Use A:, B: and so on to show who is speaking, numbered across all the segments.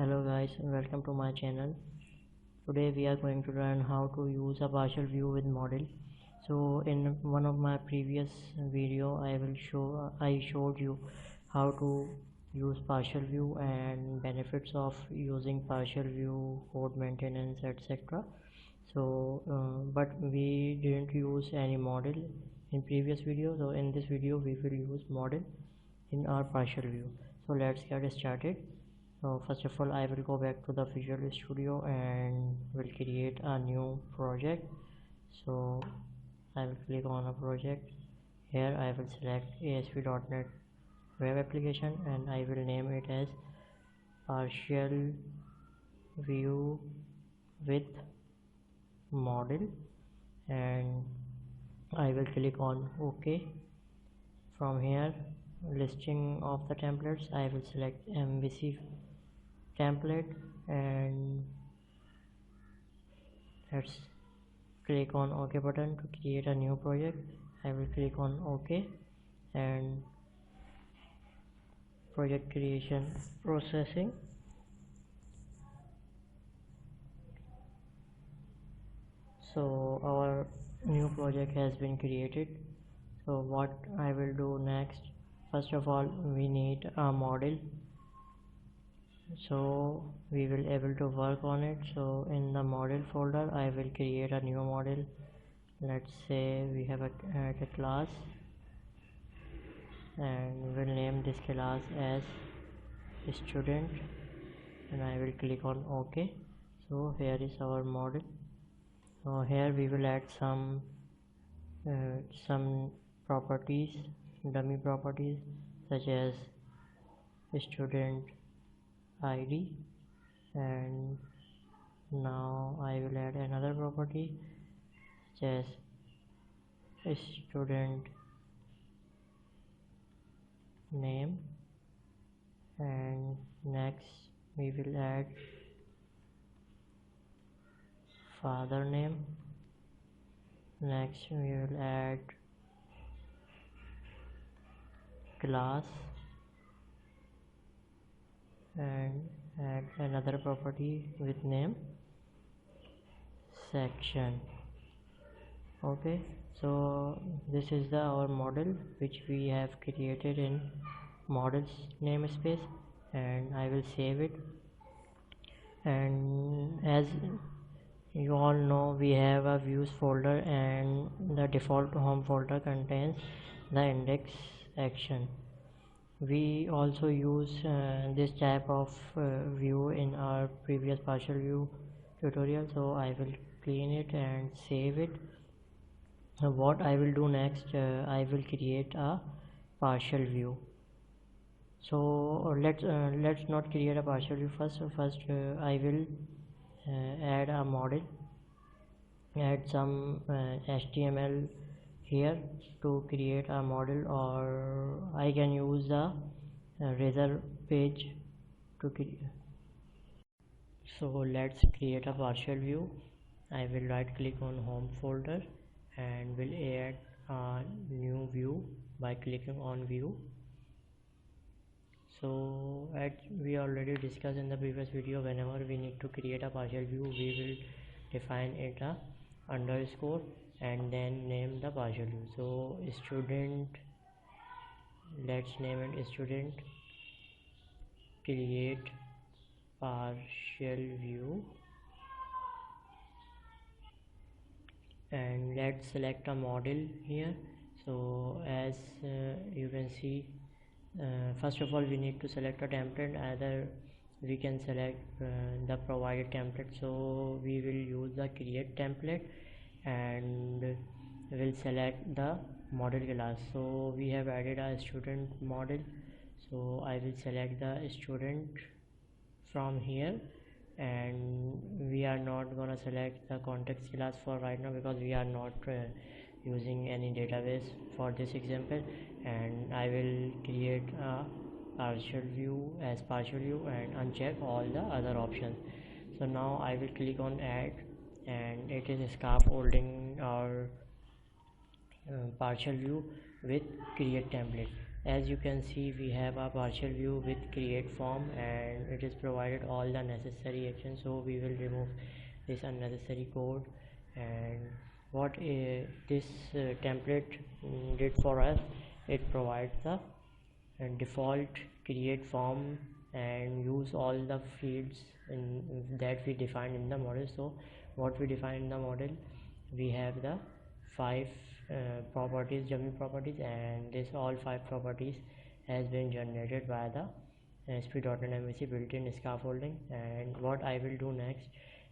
A: Hello guys, welcome to my channel. Today we are going to learn how to use a partial view with model. So in one of my previous video I showed you how to use partial view and benefits of using partial view, code maintenance, etc. But we didn't use any model in previous video, so in this video we will use model in our partial view. So let's get started. So first of all, I will go back to the Visual Studio and will create a new project. So I will click on a project. Here I will select ASP.NET web application and I will name it as partial view with model, and I will click on OK. From here, listing of the templates, I will select MVC template and let's click on OK button to create a new project. I will click on OK and project creation processing. So our new project has been created. So what I will do next, first of all we need a model, so we will able to work on it. So in the model folder I will create a new model. Let's say we have a class and we'll name this class as student and I will click on OK. So here is our model. So here we will add some properties, dummy properties, such as student ID, and now I will add another property such as student name, and next we will add father name. Next we will add class and add another property with name section. Okay, so this is our model which we have created in models namespace, and I will save it. And as you all know, we have a views folder and the default home folder contains the index action. We also use this type of view in our previous partial view tutorial, so I will clean it and save it. What I will do next, I will create a partial view. So let's not create a partial view first. I will add a model, add some HTML here to create a model, or I can use the razor page to create. So let's create a partial view. I will right click on home folder and will add a new view by clicking on view. So as we already discussed in the previous video, whenever we need to create a partial view, we will define it a underscore and then name the partial view. So student, let's name it student create partial view, and let's select a model here. So as you can see, first of all we need to select a template. Either we can select the provided template, so we will use the create template and will select the model class. So we have added a student model, so I will select the student from here, and we are not gonna select the context class for right now because we are not using any database for this example, and I will create a partial view as partial view and uncheck all the other options. So now I will click on add, and it is scaffolding our partial view with create template. as you can see, we have a partial view with create form, and it is provided all the necessary actions. So we will remove this unnecessary code. And what this template did for us, it provides the default create form and use all the fields that we defined in the model. So what we defined in the model, we have the 5 properties, dummy properties, and this all 5 properties has been generated by the ASP.NET MVC built-in scaffolding. And what I will do next,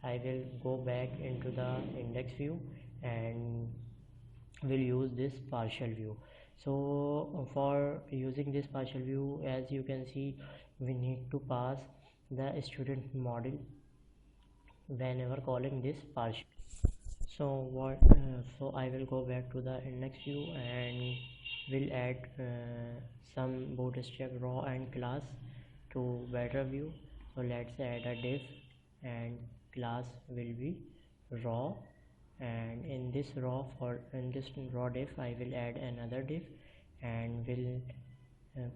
A: I will go back into the index view and will use this partial view. So for using this partial view, as you can see, we need to pass the student model whenever calling this partial. So I will go back to the index view and will add some bootstrap raw and class to better view. So let's add a div, and class will be raw, and in this raw div I will add another div and will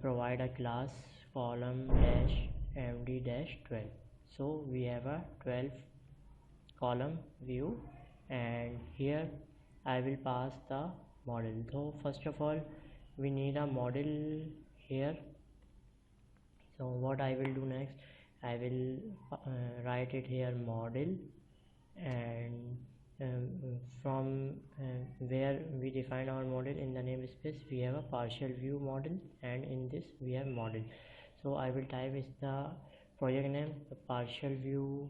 A: provide a class column dash md dash 12. So we have a 12 column view, and here I will pass the model. So first of all, we need a model here. So what I will do next, I will write it here model, and from where we define our model in the namespace, we have a partial view model, and in this we have model. So I will type is the project name, the partial view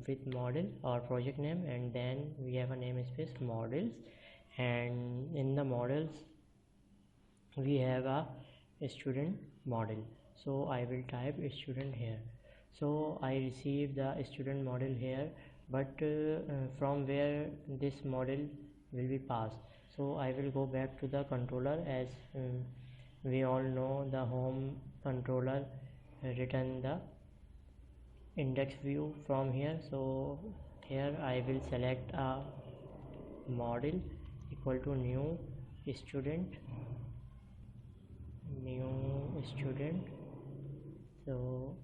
A: with model or project name, and then we have a namespace models, and in the models we have a student model. So I will type student here. So I receive the student model here, but from where this model will be passed. So I will go back to the controller. As we all know, the home controller return the index view from here. So here I will select a model equal to new student. So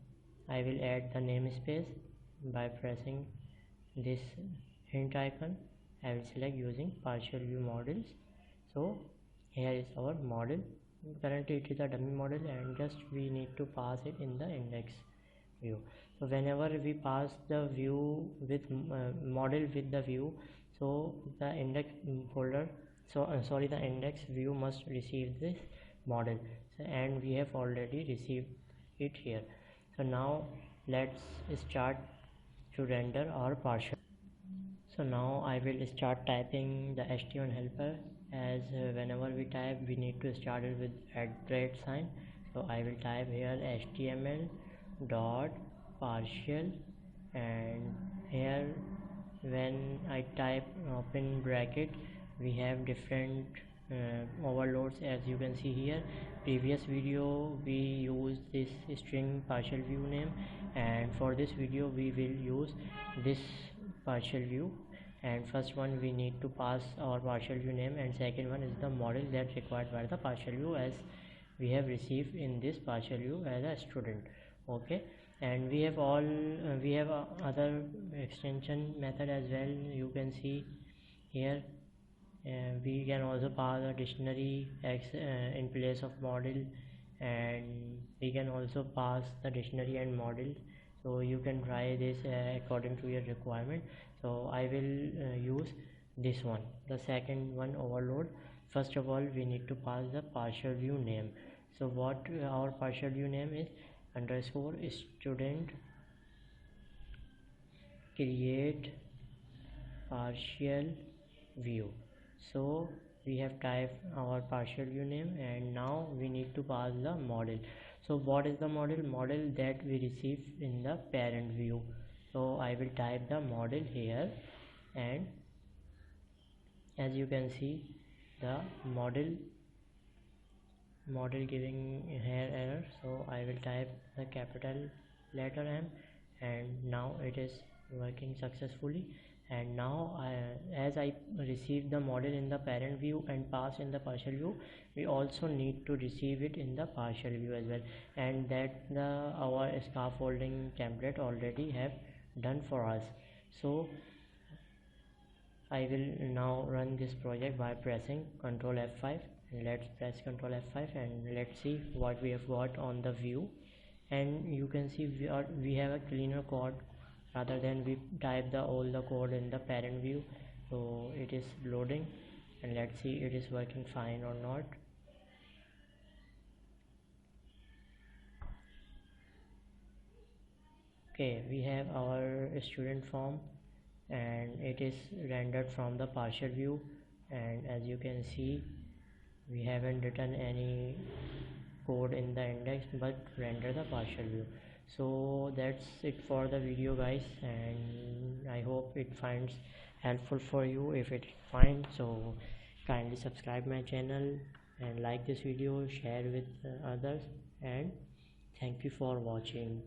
A: I will add the namespace by pressing this hint icon. I will select using partial view models. So here is our model. Currently it is a dummy model, and just we need to pass it in the index view. So whenever we pass the view with model with the view, so the index folder, the index view must receive this model. So, and we have already received it here. So now let's start to render our partial. So now I will start typing the HTML helper, as whenever we type we need to start it with @sign. So I will type here HTML dot partial, and here when I type open bracket, we have different overloads. As you can see here, previous video we used this string partial view name, and for this video we will use this partial view. And first one we need to pass our partial view name, and second one is the model that required by the partial view, as we have received in this partial view as a student. Okay, and we have other extension method as well. You can see here we can also pass a dictionary in place of model, and we can also pass the dictionary and model. So you can try this according to your requirement. So I will use this one, the second one, overload. First of all, we need to pass the partial view name. So what our partial view name is, underscore student create partial view. So we have typed our partial view name, and now we need to pass the model. So what is the model that we receive in the parent view? So I will type the model here, and as you can see, the model giving here error. So I will type the capital letter M, and now it is working successfully. And now as I received the model in the parent view and pass in the partial view, we also need to receive it in the partial view as well, and that our scaffolding template already have done for us. So I will now run this project by pressing Ctrl F5. Let's press Ctrl F5 and let's see what we have got on the view. And you can see we have a cleaner code rather than we type all the code in the parent view. So it is loading, and let's see it is working fine or not. Okay, we have our student form and it is rendered from the partial view, and as you can see we haven't written any code in the index but render the partial view. So that's it for the video guys, and I hope it finds helpful for you. If it finds, so kindly subscribe my channel and like this video, share with others, and thank you for watching.